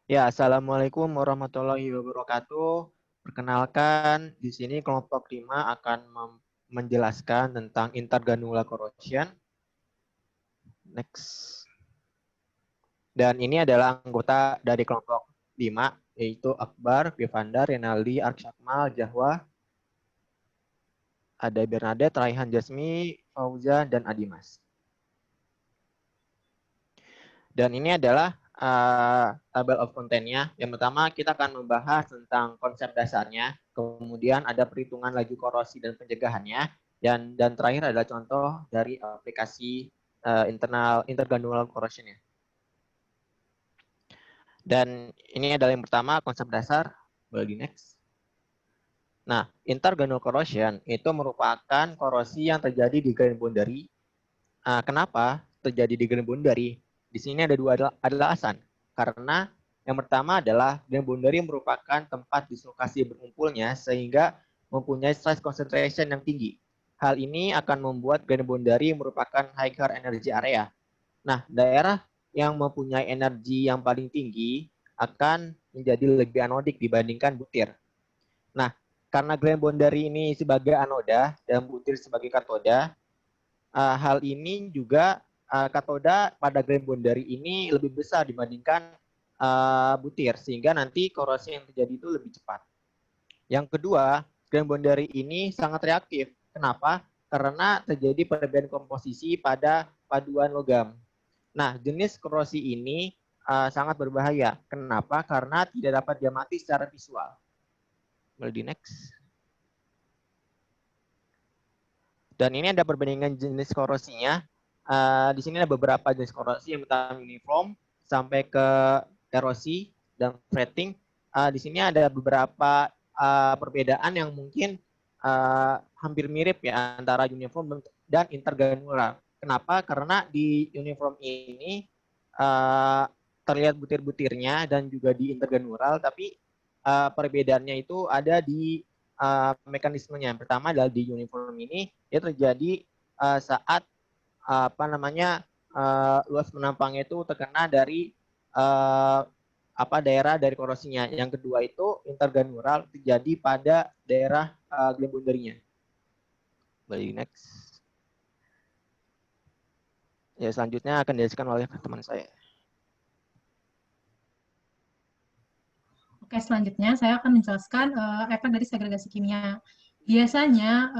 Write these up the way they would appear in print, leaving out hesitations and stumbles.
Ya, Assalamualaikum warahmatullahi wabarakatuh. Perkenalkan, di sini kelompok 5 akan menjelaskan tentang intergranular corrosion. Next. Dan ini adalah anggota dari kelompok 5, yaitu Akbar, Vivanda, Renaldi, Arsyakmal, Jahwa, ada Bernadette, Raihan Jasmi, Fauzan, dan Adimas. Dan ini adalah table of content-nya. Yang pertama kita akan membahas tentang konsep dasarnya, kemudian ada perhitungan laju korosi dan pencegahannya, dan terakhir adalah contoh dari aplikasi internal intergranular corrosion-nya. Dan ini adalah yang pertama konsep dasar. Boleh di next. Nah, intergranular corrosion itu merupakan korosi yang terjadi di grain boundary. Kenapa terjadi di grain boundary? Di sini ada dua alasan. Karena yang pertama adalah grain boundary merupakan tempat dislokasi berkumpulnya sehingga mempunyai stress concentration yang tinggi. Hal ini akan membuat grain boundary merupakan higher energy area. Nah, daerah yang mempunyai energi yang paling tinggi akan menjadi lebih anodik dibandingkan butir. Nah, karena grain boundary ini sebagai anoda dan butir sebagai katoda, hal ini juga katoda pada grain boundary ini lebih besar dibandingkan butir, sehingga nanti korosi yang terjadi itu lebih cepat. Yang kedua, grain boundary ini sangat reaktif. Kenapa? Karena terjadi perbedaan komposisi pada paduan logam. Nah, jenis korosi ini sangat berbahaya. Kenapa? Karena tidak dapat diamati secara visual. Boleh di next. Dan ini ada perbandingan jenis korosinya. Di sini ada beberapa jenis korosi yang pertama uniform sampai ke erosi dan fretting. Di sini ada beberapa perbedaan yang mungkin hampir mirip ya antara uniform dan intergranular. Kenapa? Karena di uniform ini terlihat butir-butirnya dan juga di intergranular, tapi perbedaannya itu ada di mekanismenya. Yang pertama adalah di uniform ini dia terjadi saat luas penampangnya itu terkena dari daerah dari korosinya. Yang kedua itu intergranular terjadi pada daerah grain boundary-nya. Balik next. Ya, selanjutnya akan dijelaskan oleh teman saya. Oke, selanjutnya saya akan menjelaskan efek dari segregasi kimia. Biasanya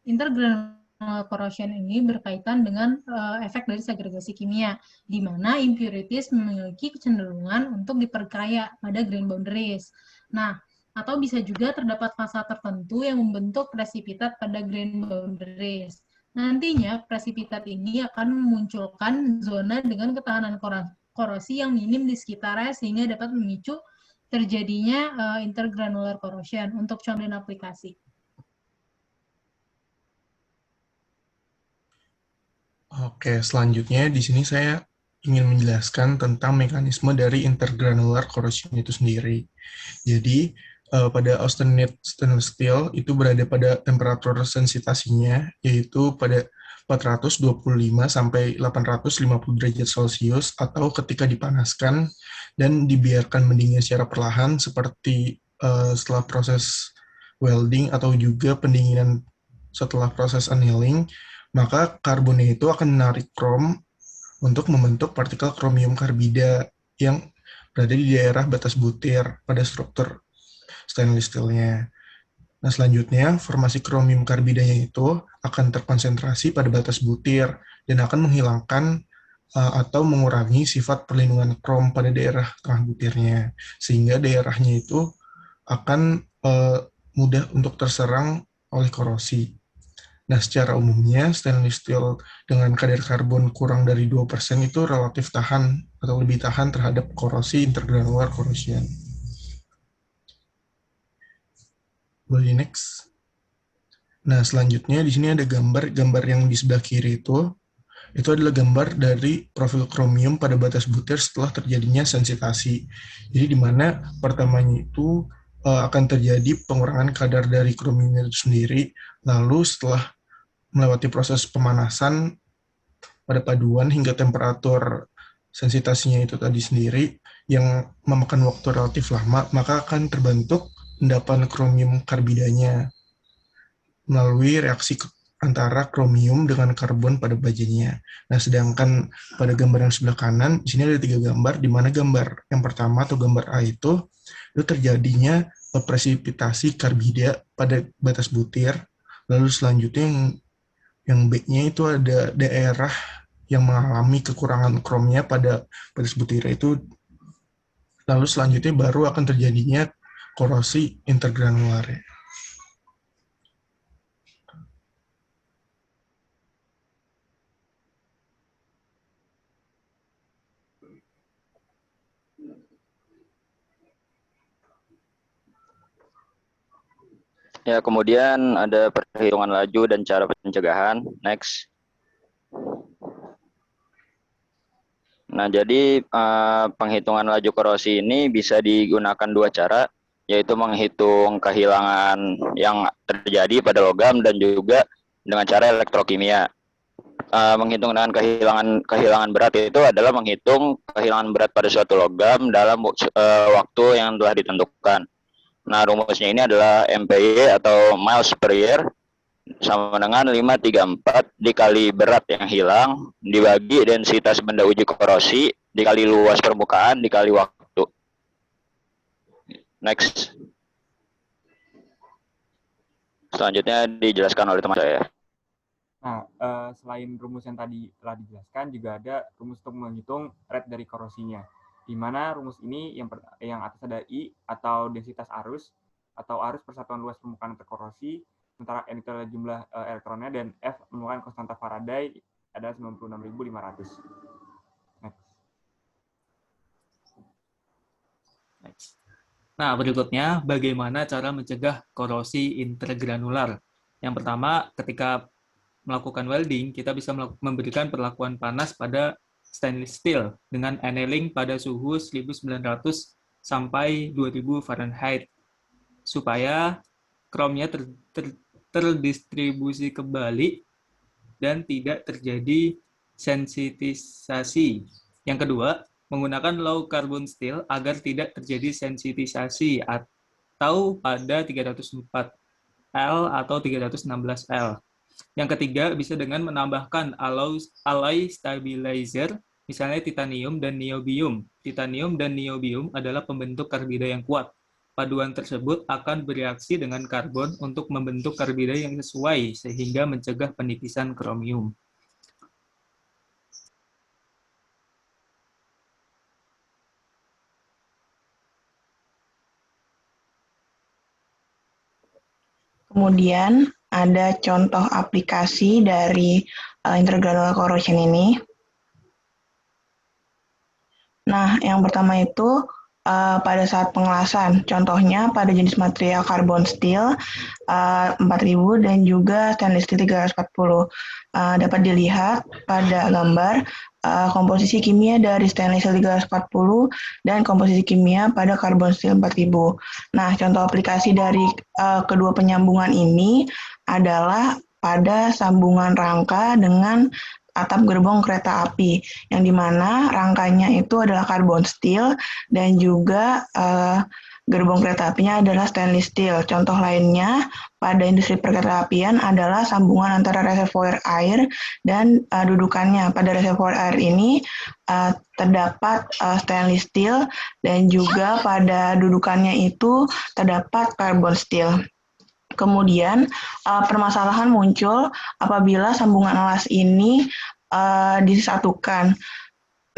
intergranular corrosion ini berkaitan dengan efek dari segregasi kimia, di mana impurities memiliki kecenderungan untuk diperkaya pada grain boundaries. Nah, atau bisa juga terdapat fasa tertentu yang membentuk presipitat pada grain boundaries. Nantinya, presipitat ini akan memunculkan zona dengan ketahanan korosi yang minim di sekitarnya sehingga dapat memicu terjadinya intergranular corrosion untuk contoh dan aplikasi. Oke, selanjutnya di sini saya ingin menjelaskan tentang mekanisme dari intergranular corrosion itu sendiri. Jadi, pada austenite stainless steel itu berada pada temperatur sensitasinya, yaitu pada 425 sampai 850 derajat Celcius atau ketika dipanaskan dan dibiarkan mendingin secara perlahan seperti setelah proses welding atau juga pendinginan setelah proses annealing, maka karbonnya itu akan menarik krom untuk membentuk partikel kromium karbida yang berada di daerah batas butir pada struktur stainless steel-nya. Nah, selanjutnya, formasi kromium karbidanya itu akan terkonsentrasi pada batas butir dan akan menghilangkan atau mengurangi sifat perlindungan krom pada daerah tengah butirnya, sehingga daerahnya itu akan mudah untuk terserang oleh korosi. Nah, secara umumnya, stainless steel dengan kadar karbon kurang dari 2% itu relatif tahan atau lebih tahan terhadap korosi intergranular corrosion. Boleh next. Nah, selanjutnya di sini ada gambar yang di sebelah kiri itu adalah gambar dari profil kromium pada batas butir setelah terjadinya sensitasi. Jadi di mana pertamanya itu akan terjadi pengurangan kadar dari kromium itu sendiri, lalu setelah melewati proses pemanasan pada paduan hingga temperatur sensitasinya itu tadi sendiri, yang memakan waktu relatif lama, maka akan terbentuk endapan kromium karbidanya melalui reaksi antara kromium dengan karbon pada bajanya. Nah, sedangkan pada gambar yang sebelah kanan, di sini ada 3 gambar, di mana gambar yang pertama atau gambar A itu terjadinya presipitasi karbida pada batas butir. Lalu selanjutnya yang B-nya itu ada daerah yang mengalami kekurangan kromnya pada batas butir itu. Lalu selanjutnya baru akan terjadinya korosi intergranular. Ya, kemudian ada perhitungan laju dan cara pencegahan. Next. Nah, jadi penghitungan laju korosi ini bisa digunakan 2 cara, yaitu menghitung kehilangan yang terjadi pada logam dan juga dengan cara elektrokimia. Menghitung dengan kehilangan berat itu adalah menghitung kehilangan berat pada suatu logam dalam waktu yang telah ditentukan. Nah, rumusnya ini adalah MPY atau miles per year sama dengan 534 dikali berat yang hilang dibagi densitas benda uji korosi dikali luas permukaan dikali waktu. Next. Selanjutnya dijelaskan oleh teman saya. Nah, selain rumus yang tadi telah dijelaskan, juga ada rumus untuk menghitung rate dari korosinya. Di mana rumus ini yang atas ada I atau densitas arus atau arus persatuan luas permukaan terkorosi, sementara N itu adalah jumlah elektronnya, dan F merupakan konstanta Faraday adalah 96.500. Next. Nah, berikutnya bagaimana cara mencegah korosi intergranular. Yang pertama, ketika melakukan welding, kita bisa memberikan perlakuan panas pada stainless steel dengan annealing pada suhu 1900 sampai 2000 Fahrenheit supaya kromnya terdistribusi kembali dan tidak terjadi sensitisasi. Yang kedua, menggunakan low carbon steel agar tidak terjadi sensitisasi atau pada 304 L atau 316 L. Yang ketiga, bisa dengan menambahkan alloy stabilizer, misalnya titanium dan niobium. Titanium dan niobium adalah pembentuk karbida yang kuat. Paduan tersebut akan bereaksi dengan karbon untuk membentuk karbida yang sesuai, sehingga mencegah penipisan kromium. Kemudian ada contoh aplikasi dari intergranular corrosion ini. Nah, yang pertama itu pada saat pengelasan, contohnya pada jenis material carbon steel 4000 dan juga stainless steel 340. Dapat dilihat pada gambar komposisi kimia dari stainless steel 340 dan komposisi kimia pada carbon steel 4000. Nah, contoh aplikasi dari kedua penyambungan ini adalah pada sambungan rangka dengan atap gerbong kereta api, yang dimana rangkanya itu adalah carbon steel dan juga gerbong kereta apinya adalah stainless steel. Contoh lainnya pada industri perkereta-apian adalah sambungan antara reservoir air dan dudukannya. Pada reservoir air ini terdapat stainless steel dan juga pada dudukannya itu terdapat carbon steel. Kemudian permasalahan muncul apabila sambungan alas ini disatukan.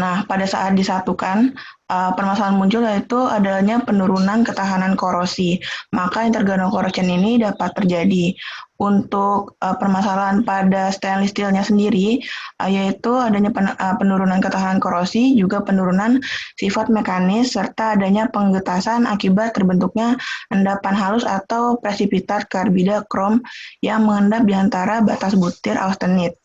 Nah, pada saat disatukan, permasalahan muncul yaitu adanya penurunan ketahanan korosi. Maka intergranular corrosion ini dapat terjadi. Untuk permasalahan pada stainless steel-nya sendiri, yaitu adanya penurunan ketahanan korosi, juga penurunan sifat mekanis, serta adanya penggetasan akibat terbentuknya endapan halus atau presipitat karbida krom yang mengendap di antara batas butir austenit.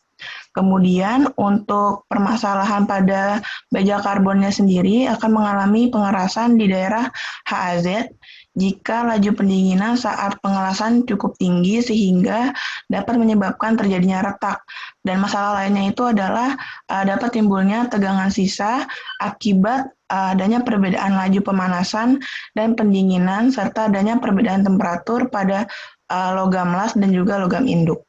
Kemudian untuk permasalahan pada baja karbonnya sendiri akan mengalami pengerasan di daerah HAZ jika laju pendinginan saat pengelasan cukup tinggi sehingga dapat menyebabkan terjadinya retak. Dan masalah lainnya itu adalah dapat timbulnya tegangan sisa akibat adanya perbedaan laju pemanasan dan pendinginan serta adanya perbedaan temperatur pada logam las dan juga logam induk.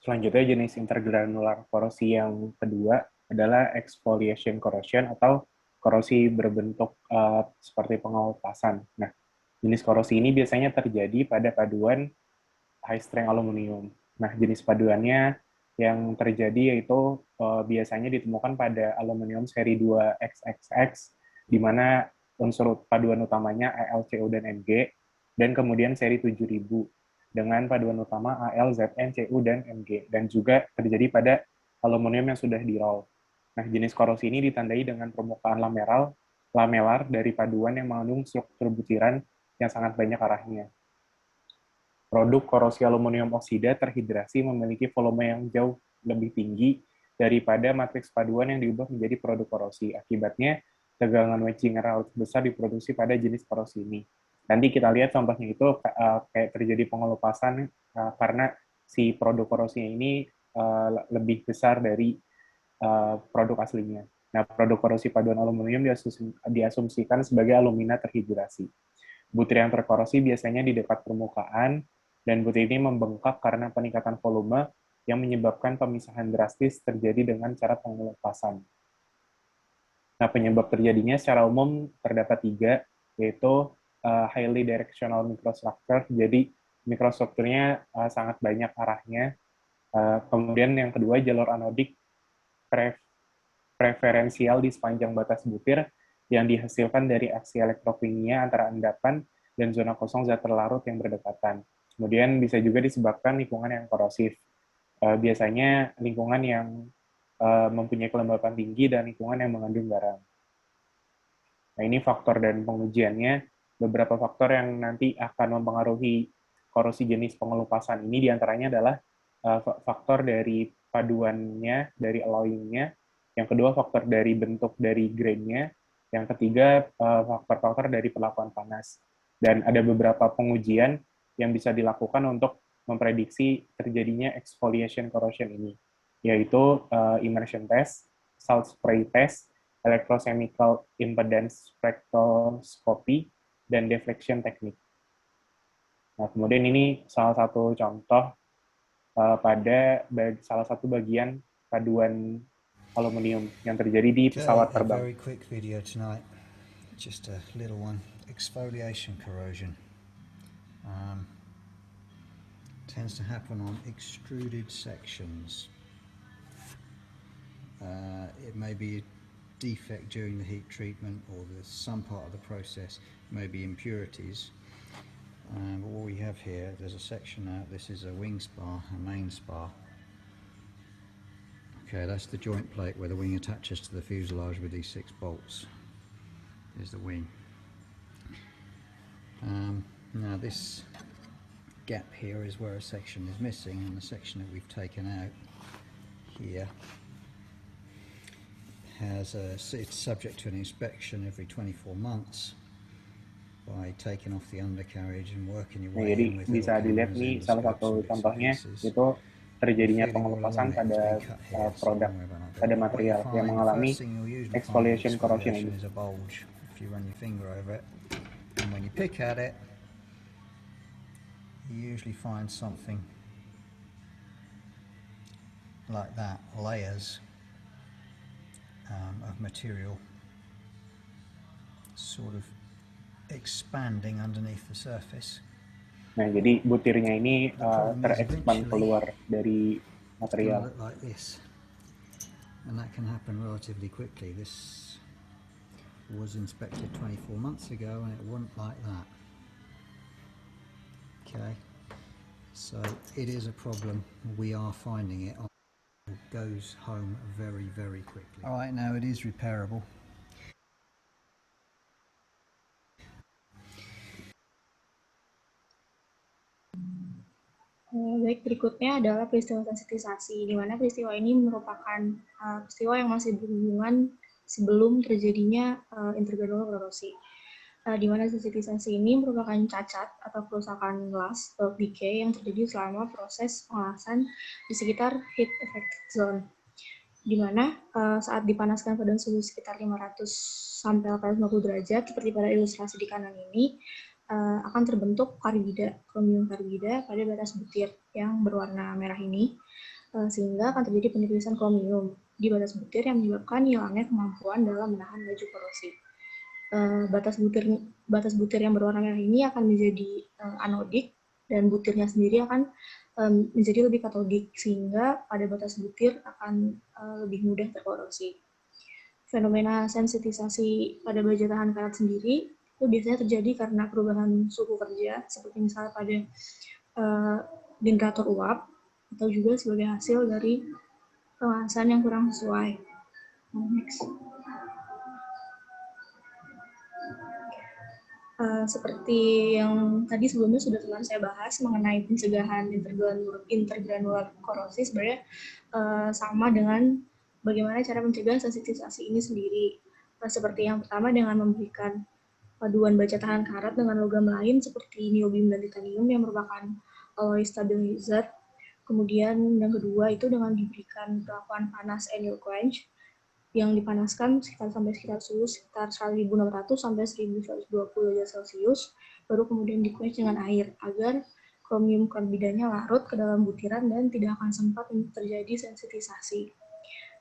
Selanjutnya jenis intergranular korosi yang kedua adalah exfoliation corrosion atau korosi berbentuk seperti pengelupasan. Nah, jenis korosi ini biasanya terjadi pada paduan high strength aluminium. Nah, jenis paduannya yang terjadi yaitu biasanya ditemukan pada aluminium seri 2XXX, di mana unsur paduan utamanya AlCO dan Mg, dan kemudian seri 7000 dengan paduan utama Al, Zn, Cu, dan Mg, dan juga terjadi pada aluminium yang sudah di-roll. Nah, jenis korosi ini ditandai dengan permukaan lamelar dari paduan yang mengandung struktur butiran yang sangat banyak arahnya. Produk korosi aluminium oksida terhidrasi memiliki volume yang jauh lebih tinggi daripada matriks paduan yang diubah menjadi produk korosi. Akibatnya, tegangan wedging arus besar diproduksi pada jenis korosi ini. Nanti kita lihat contohnya itu kayak terjadi pengelupasan karena si produk korosinya ini lebih besar dari produk aslinya. Nah, produk korosi paduan aluminium diasumsikan sebagai alumina terhidrasi. Butir yang terkorosi biasanya di dekat permukaan, dan butir ini membengkak karena peningkatan volume yang menyebabkan pemisahan drastis terjadi dengan cara pengelupasan. Nah, penyebab terjadinya secara umum terdapat 3, yaitu highly directional microstructure, jadi mikrostrukturnya sangat banyak arahnya. Kemudian yang kedua, jalur anodik preferensial di sepanjang batas butir yang dihasilkan dari aksi elektrokimia antara endapan dan zona kosong zat terlarut yang berdekatan. Kemudian bisa juga disebabkan lingkungan yang korosif. Biasanya lingkungan yang mempunyai kelembapan tinggi dan lingkungan yang mengandung garam. Nah, ini faktor dan pengujiannya. Beberapa faktor yang nanti akan mempengaruhi korosi jenis pengelupasan ini diantaranya adalah faktor dari paduannya, dari alloyingnya. Yang kedua, faktor dari bentuk dari grainnya. Yang ketiga, faktor-faktor dari perlakuan panas. Dan ada beberapa pengujian yang bisa dilakukan untuk memprediksi terjadinya exfoliation corrosion ini, yaitu immersion test, salt spray test, electrochemical impedance spectroscopy, dan deflection technique. Nah, kemudian ini salah satu contoh pada salah satu bagian paduan aluminium yang terjadi di pesawat terbang. Very quick video tonight, just a little one. Exfoliation corrosion tends to happen on extruded sections. It may be a defect during the heat treatment, or some part of the process may be impurities. But what we have here, there's a section out. This is a wing spar, a main spar. Okay, that's the joint plate where the wing attaches to the fuselage with these 6 bolts. There's the wing. Now this gap here is where a section is missing, and the section that we've taken out here it's subject to an inspection every 24 months by taking off the undercarriage and working your way in with bisa dilihat nih salah satu contohnya itu terjadinya pengelupasan pada produk, pada material yang mengalami exfoliation corrosion ini. If you run your finger over it, and when you pick at it, you usually find something like that, layers of material sort of expanding underneath the surface. Nah, jadi butirnya ini terekspand keluar dari material. Look like this, and that can happen relatively quickly. This was inspected 24 months ago, and it wasn't like that. Okay, so it is a problem. We are finding it. It goes home very, very quickly. All right, now it is repairable. Baik, berikutnya adalah peristiwa sensitisasi, di mana peristiwa ini merupakan peristiwa yang masih berhubungan sebelum terjadinya intergranular korosi. Di mana sensitisasi ini merupakan cacat atau kerusakan gelas bulk decay yang terjadi selama proses pengelasan di sekitar heat effect zone, di mana saat dipanaskan pada suhu sekitar 500 sampai 850 derajat seperti pada ilustrasi di kanan ini, akan terbentuk karbida, kromium karbida pada batas butir yang berwarna merah ini, sehingga akan terjadi penipisan kromium di batas butir yang menyebabkan hilangnya kemampuan dalam menahan laju korosi. Batas butir yang berwarna merah ini akan menjadi anodik dan butirnya sendiri akan menjadi lebih katodik, sehingga pada batas butir akan lebih mudah terkorosi. Fenomena sensitisasi pada baja tahan karat sendiri itu biasanya terjadi karena perubahan suhu kerja, seperti misalnya pada generator uap, atau juga sebagai hasil dari pengelasan yang kurang sesuai. Next. Seperti yang tadi sebelumnya sudah telah saya bahas mengenai pencegahan intergranular korosi, sebenarnya sama dengan bagaimana cara mencegah sensitisasi ini sendiri. Seperti yang pertama dengan memberikan paduan baja tahan karat dengan logam lain seperti niobium dan titanium yang merupakan alloy stabilizer. Kemudian yang kedua itu dengan diberikan perlakuan panas annual quench yang dipanaskan sekitar suhu sekitar 1600 sampai 1120 derajat Celcius, baru kemudian di-quench dengan air agar kromium karbidanya larut ke dalam butiran dan tidak akan sempat terjadi sensitisasi.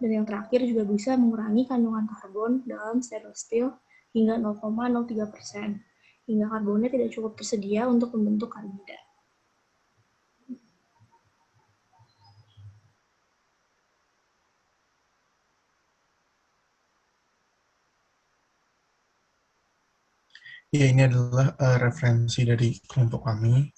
Dan yang terakhir juga bisa mengurangi kandungan karbon dalam stainless steel hingga 0,03%, hingga karbonnya tidak cukup tersedia untuk membentuk karbida. Ya, ini adalah referensi dari kelompok kami.